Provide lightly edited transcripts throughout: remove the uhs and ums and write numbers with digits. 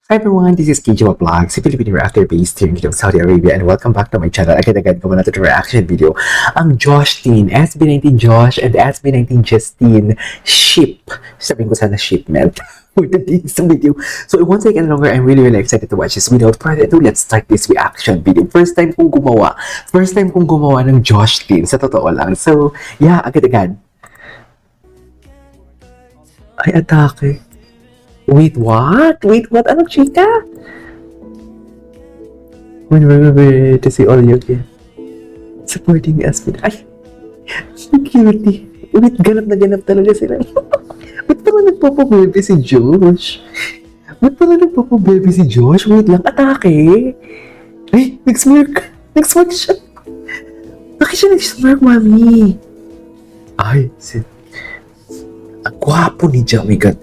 Hi everyone, this is Kijo Vlogs, a Filipino reactor based here in Saudi Arabia, and welcome back to my channel. Agad-agad ko na ito reaction video. Ang Josh Teen, SB19 Josh and SB19 Justine ship. Sabihin ko sana shipment for today's video. So it won't take any longer. I'm really excited to watch this video. Without further ado, let's start this reaction video. First time kong gumawa ng Josh Teen, sa totoo lang. So yeah, agad-agad. Ay, atake. Wait, what? Anong chika? Wait, to see all you again. Supporting us with... Ay! Cutie. Wait, ganap na ganap talaga sila. Ba't pala nagpapabebe si Josh? Wait lang, atake! Ay, nag-smirk! Nag-smirk siya! Bakit siya nag-smirk, mami? Ay, ang gwapo ni Ja, oh my God.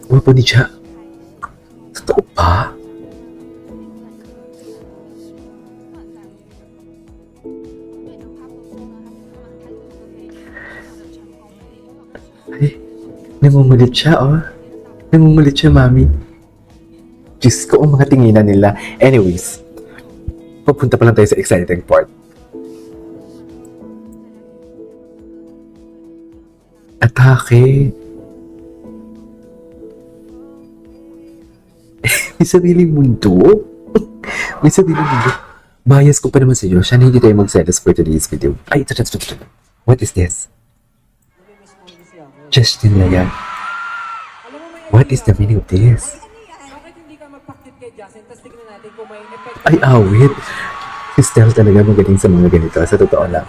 Gwapo ni Ja. Totoo ba? Ay, namumulit siya, oh. Namumulit siya, mami. Diyos ko, ang mga tinginan nila. Anyways, papunta pa lang tayo sa exciting part. Atake. May sariling mundo. May sariling mundo. Bias ko pa naman sa iyo. Siya na hindi tayo mag-selos for today's video. Ay, ito. What is this? Justin na yan. What is the meaning of this? Ay, awit. Si Stell talaga magaling sa mga ganito. Sa totoo lang.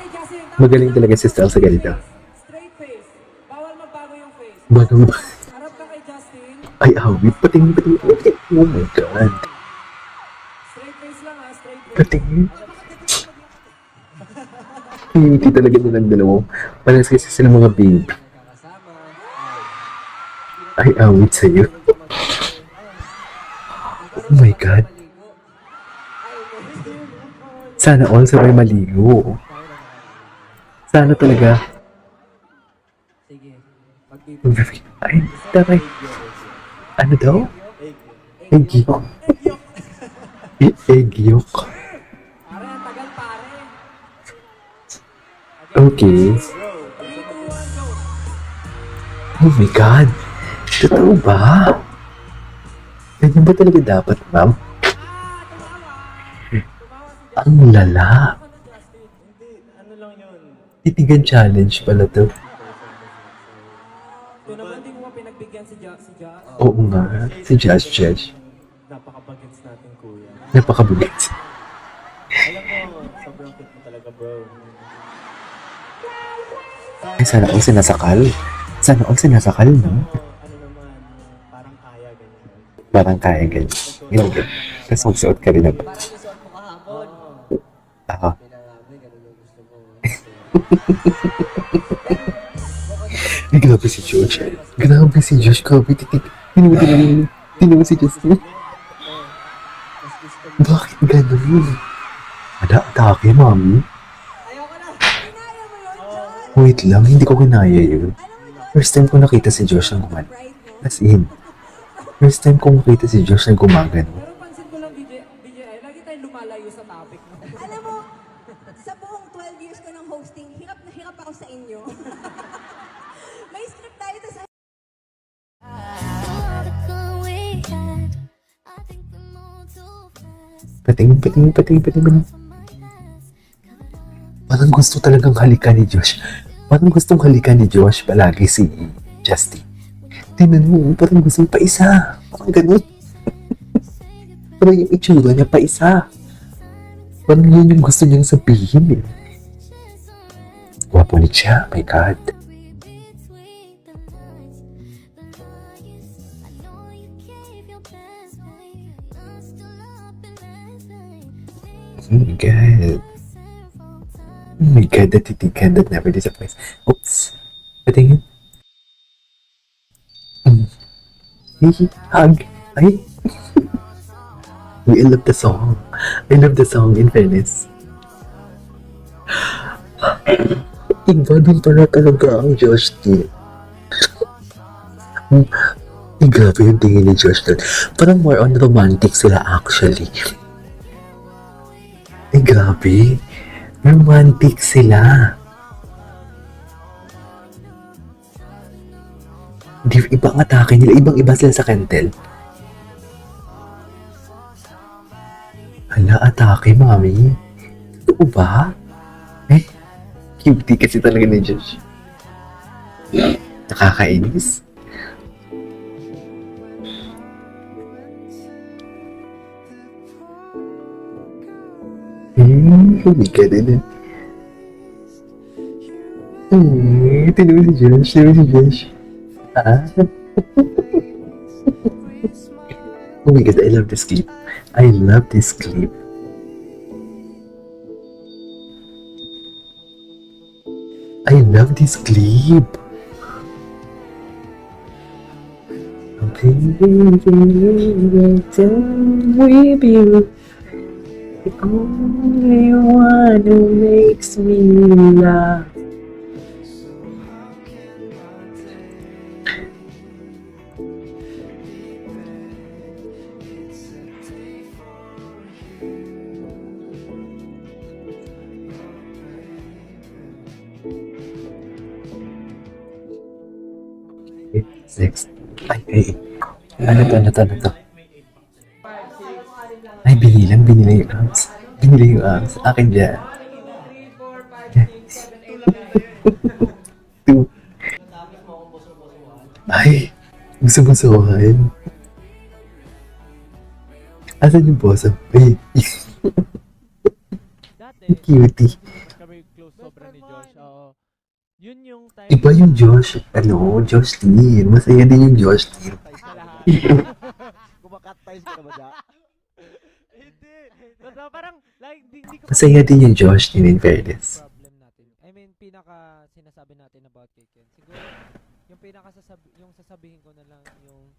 Magaling talaga si Stell sa ganito. Bago ay, awit. Patingin. Oh my God. Patingin. Hindi talaga nilang dalawa. Palas kasi sila mga babe. Ay, awit sa'yo. Oh my God. Sana all sabay maligo. Sana talaga. Ay, taray. Ano daw? Egg yolk. Egg yolk. Okay. Oh my God. Totoo ba? Ganyan ba talaga dapat, ma'am? Ang lala. Titigan challenge pala to. Oo nga, si Josh. Napaka-bagets natin, kuya. Napaka-bagets. Alam mo, sobrang cute mo talaga, bro. Ay, sana all sinasakal, no? Ano naman, parang kaya ganyan. Parang kaya ganyan. Ganyan. Tapos magsuot ka rin na ba? Parang gusto mo kahapon. Ako. Pinarami, ganun yung gusto mo. Ay, grabe si Josh. Grabe Tinuwi si Justin. Bakit ganun? Atake, mami. Wait lang, hindi ko kinaya yun. First time ko nakita si Josh ng gumano. As in, first time ko nakita si Josh ng gumagano. Pero pansin ko lang, BJ, lagi tayong lumalayo sa topic. Alam mo, sa buong 12 years ko ng hosting, hirap na hirap ako sa inyo. May script tayo sa Patingin. Parang gusto talagang halikan ni Josh. Parang gustong halikan ni Josh palagi si Justin. Tingnan mo, parang gusto pa isa. Parang ganun. Parang yung itsura niya pa isa. Parang yun yung gusto niyang sabihin eh. Gwapo ni siya, my God. Oh my God. Oh my God, that titigan that never disappoints. Oops. Patingin. Hug. Ay. I love the song. In fairness. Iba din pala talaga ang Josh T. Ay, grabe yung tingin ni Josh doon. Parang more on romantic sila actually. Ay, grabe. Romantic sila. Ibang atake nila. Ibang-iba sila sa Kentel. Hala, atake, mami. Totoo ba? Eh, cutie kasi talaga ni Josh. Nakakainis. Hindi ka din eh. Tinuwi si Josh. Tinuwi si Josh. Ah? Oh my God, I love this clip. I love this clip. I love this clip. With you, the only one who makes me laugh. Next. Ay. Ano to? Ay, binili yung arms. Binili yung arms. Akin dyan. 2. Ay, gusto mo suwain? Asan yung boso? Ay, Dati, cutie. kami close sobra ni Josh. Oo. Yun yung time. Iba yung Josh, Josh Dean. Masaya din yung Josh Dean. Kumakat-ties ka na ba dyan? Hindi. Totoo, parang, like, hindi ko Masaya din yung Josh Dean in fairness. problem natin. I mean, pinaka sinasabi natin about kay Ken. Siguro, yung sasabihin ko na lang yung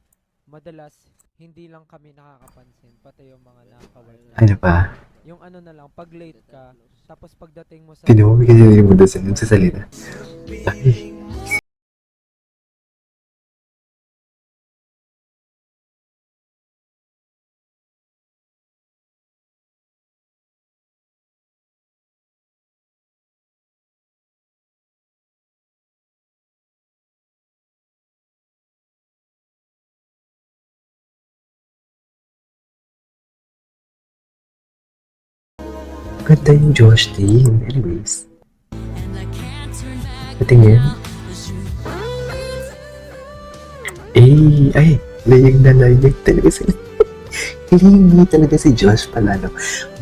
madalas, hindi lang kami nakakapansin, pati yung mga nakaka-work natin. Ano pa? Yung ano na lang, pag late ka, tapos pagdating mo sa... Tinuwi kasi yung mundo sa salita. Ay. Ganda yung Josh Dean. Anyways. Patingin. Ay, layag talaga sila. Hindi talaga si Josh pala, no?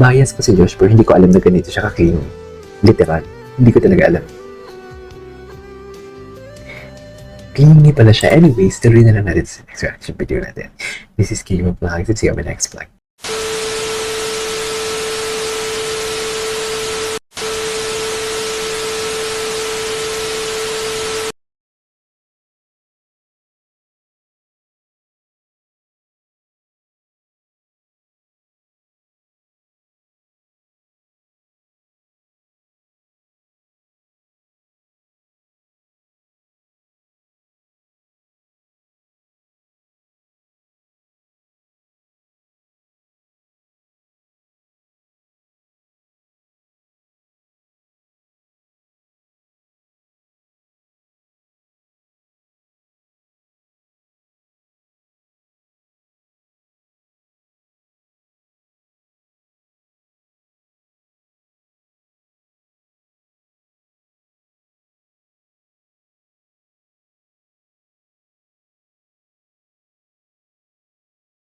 Bias pa si Josh, pero hindi ko alam na ganito siya ka-clean. Literal. Hindi ko talaga alam. Clean pala siya. Anyways, tuloy na lang natin sa next reaction video natin. This is Kim Vlogs. See you on my next vlog.